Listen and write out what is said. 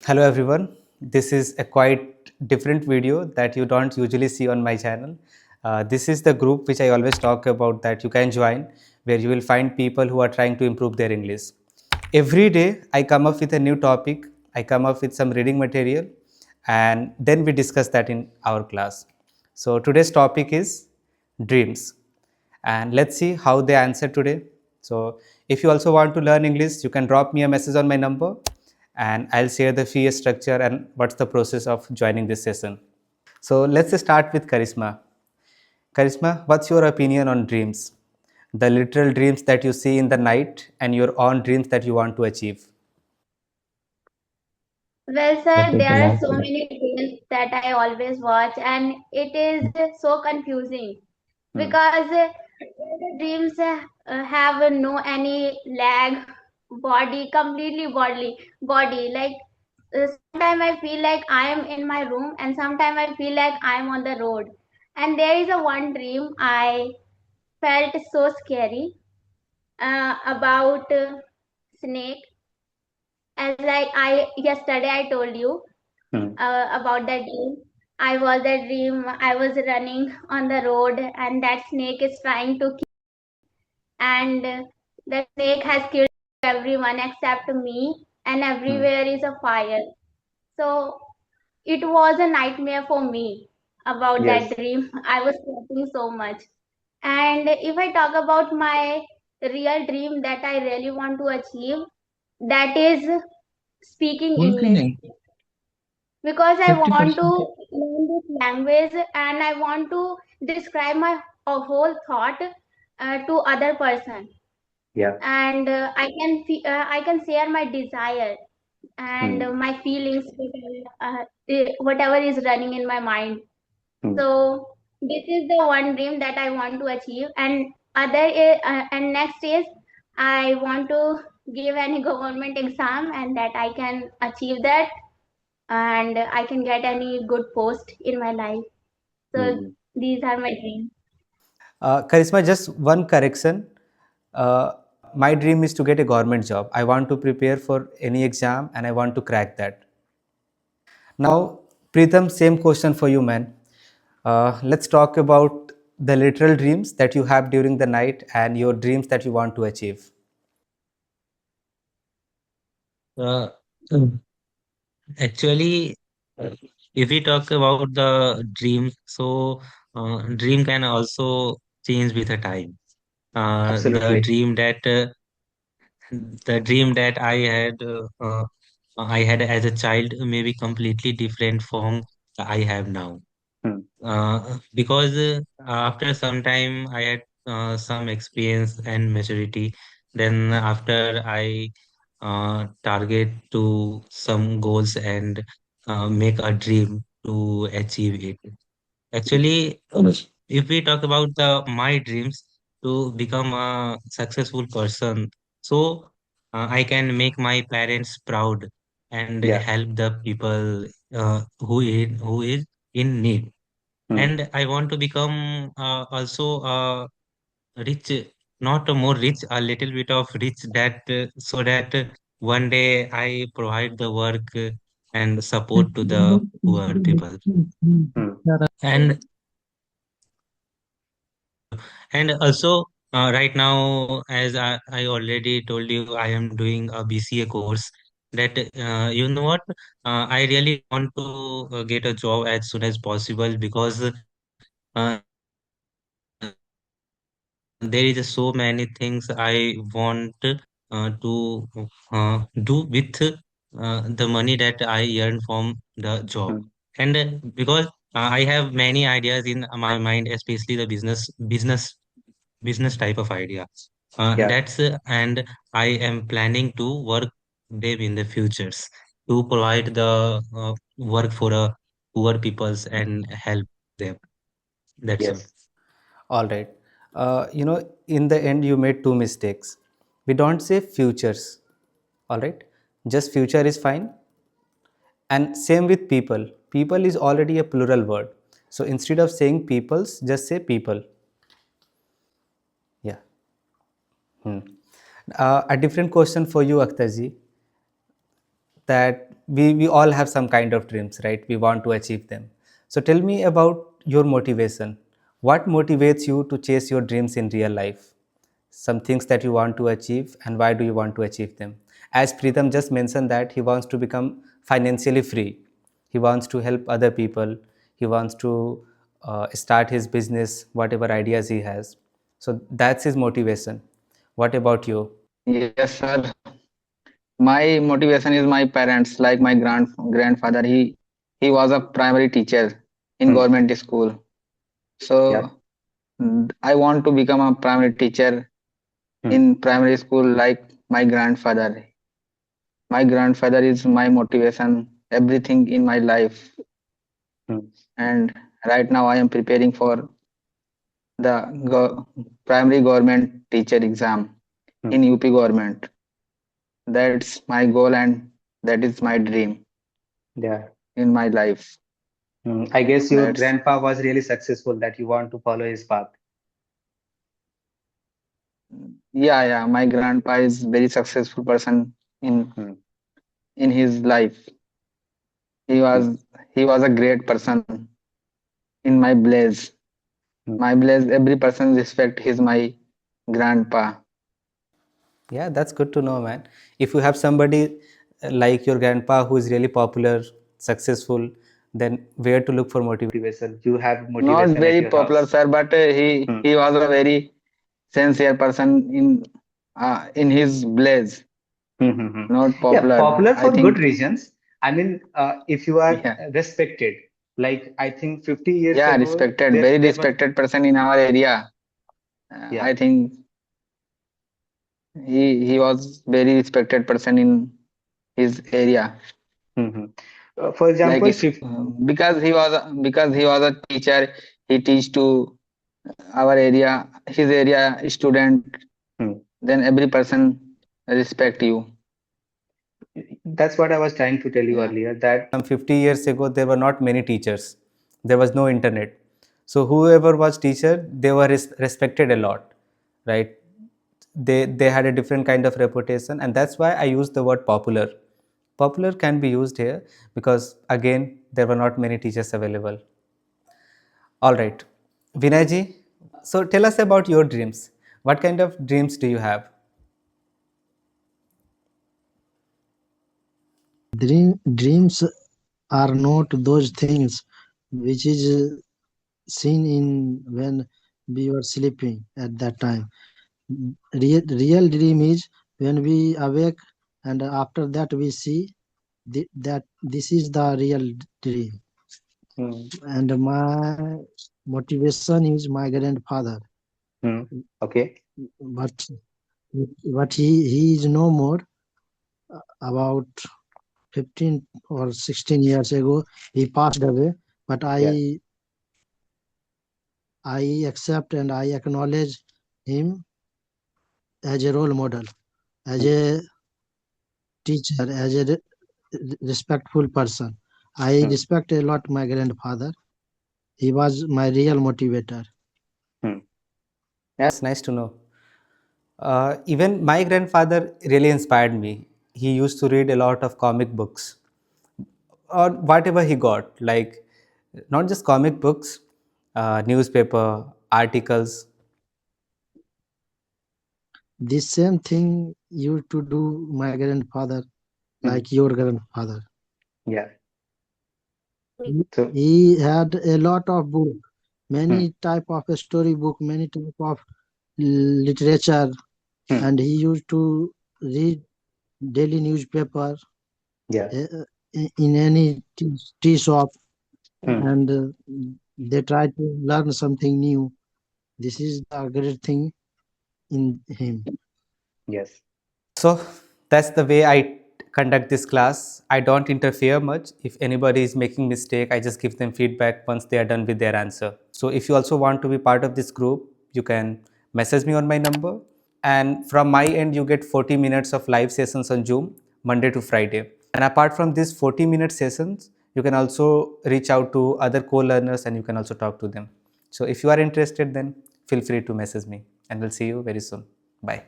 Hello everyone. This is a quite different video that you don't usually see on my channel. This is the group which I always talk about that you can join, where you will find people who are trying to improve their English. Every day I come up with a new topic, I come up with some reading material, and then we discuss that in our class. So today's topic is dreams, and let's see how they answer today. So if you also want to learn English, you can drop me a message on my number, and I'll share the fee structure and what's the process of joining this session. So let's start with Karisma. Karisma, what's your opinion on dreams? The literal dreams that you see in the night and your own dreams that you want to achieve. Well, sir, Okay, there so are now, so many reels that I always watch, and it is so confusing Hmm. because the dreams have no any leg, body, completely body. Like sometimes I feel like I am in my room, and sometimes I feel like I am on the road. And there is a one dream I felt so scary about snake. As like I yesterday I told you Hmm. about that dream. I was a dream. I was running on the road, and that snake is trying to kill, and the snake has killed everyone except me, and Hmm. everywhere is a fire. So it was a nightmare for me about that Yes. dream. I was sweating so much. And if I talk about my real dream that I really want to achieve, that is speaking full English, training, because I want to 50%. learn this language and I want to describe my whole thought to other person, Yeah. and I can share my desire and Hmm. my feelings, whatever is running in my mind. Hmm. So this is the one dream that I want to achieve, and and next is I want to give any government exam and that I can achieve that and I can get any good post in my life. So Hmm. these are my dreams. Karisma, just one correction. My dream is to get a government job. I want to prepare for any exam and I want to crack that. Now, Pritham, same question for you, man. Let's talk about the literal dreams that you have during the night and your dreams that you want to achieve. Uh, Mm. Actually, uh, if we talk about the dream, so dream can also change with the time. The Absolutely. dream that I had as a child may be completely different from I have now. Hmm. Because after some time I had some experience and maturity. Then after I target to some goals and make a dream to achieve it. Actually, if we talk about my dreams to become a successful person, so I can make my parents proud and Yeah. help the people who is in need. Hmm. And I want to become also rich, not more rich, a little bit of rich, that so that one day I provide the work and support to the poor people. Hmm. And also right now, as I already told you, I am doing a BCA course. That you know what, I really want to get a job as soon as possible because there is so many things I want to do with the money that I earn from the job. And Hmm. because I have many ideas in my mind, especially the business type of idea. Yeah. And I am planning to work them in the futures to provide the work for poor peoples and help them. That's all. Yes. All right. In the end, you made two mistakes. We don't say futures. All right. Just future is fine. And same with people. People is already a plural word. So instead of saying peoples, just say people. Yeah. A different question for you, Akhtarji, that we all have some kind of dreams, right? We want to achieve them. So tell me about your motivation. What motivates you to chase your dreams in real life? Some things that you want to achieve, and why do you want to achieve them? As Pritam just mentioned that he wants to become financially free, he wants to help other people, he wants to start his business, whatever ideas he has. So that's his motivation. What about you? Yes, sir. My motivation is my parents, like my grandfather. He was a primary teacher in Hmm. government school. Yeah. So I want to become a primary teacher Hmm. in primary school like my grandfather. My grandfather is my motivation, everything in my life. Hmm. And right now I am preparing for the primary government teacher exam Hmm. in UP government. That's my goal and that is my dream Yeah. in my life. I guess your That's grandpa was really successful that you want to follow his path. yeah. My grandpa is very successful person in Hmm. in his life. He Hmm. was he was a great person in my village. Hmm. My village, every person respect his my grandpa. Yeah, that's good to know, man. If you have somebody like your grandpa who is really popular, successful, then where to look for motivation? You have Not motivation at very your popular, house. sir, but Hmm. he was a very sincere person in his village. Mm-hmm. Not Yeah, popular, popular I for good think. reasons. I mean, if you are Yeah, respected, like I think 50 years yeah, ago, respected, there very there were, respected person in our area. yeah. I think he was very respected person in his area. Mm-hmm. For Like example, it's 50, because he was a teacher, he teach to our area, his area student. Then every person respect you. that's what I was trying to tell you Yeah. earlier, that some 50 years ago there were not many teachers. There was no internet. So whoever was teacher, they were respected a lot, right? They had a different kind of reputation, and that's why I use the word popular. Popular can be used here because again there were not many teachers available. All right. Vinayji, so tell us about your dreams. What kind of dreams do you have? Dreams are not those things which is seen in when we were sleeping at that time. Real dream is when we awake and after that we see that this is the real dream. Hmm. And my motivation is my grandfather, Hmm. Okay. but he is no more. About 15 or 16 years ago he passed away, but Yeah. I accept and I acknowledge him as a role model, as Hmm. a teacher, as a respectful person. I Hmm. respect a lot my grandfather. He was my real motivator. Hmm. That's nice to know. Even my grandfather really inspired me. He used to read a lot of comic books or whatever he got, like not just comic books, newspaper, articles. This same thing used to do my grandfather, Hmm. like your grandfather. Yeah. He So, he had a lot of book, hmm. many type of story book, many type of literature, Hmm. and he used to read daily newspaper Yeah. in any tea shop, Hmm. and they try to learn something new. This is the great thing in him. Yes. So that's the way I conduct this class. I don't interfere much. If anybody is making mistake, I just give them feedback once they are done with their answer. So if you also want to be part of this group, you can message me on my number. And from my end, you get 40 minutes of live sessions on Zoom, Monday to Friday. And apart from these 40-minute sessions, you can also reach out to other co-learners and you can also talk to them. So if you are interested, then feel free to message me and we'll see you very soon. Bye.